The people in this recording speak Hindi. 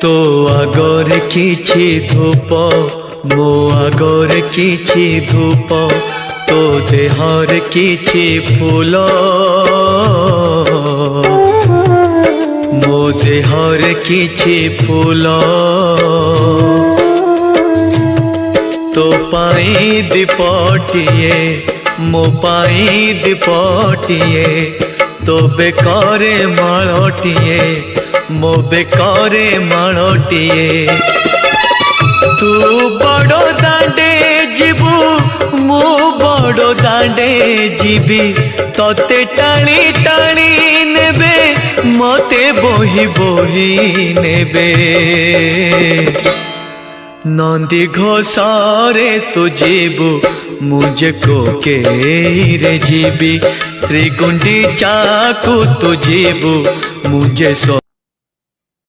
तो आगरे किछि धूप मो आगरे किछि धूप तो देहर किछि फूल मो देहर किछि फूल तो पाई दीपटिए मो पाई दीपटिए तो बेकारे माळटिए मो बेकारे माळटिए तू बड़ दांडे जीवु मु बड़ दांडे जीवी तते टाणी टाणी नेबे मते बोही बोही नेबे नंदी घोषारे तू जीवु मुझे को के रे जीवी श्री गुंडीचा को तू जीवु मुझे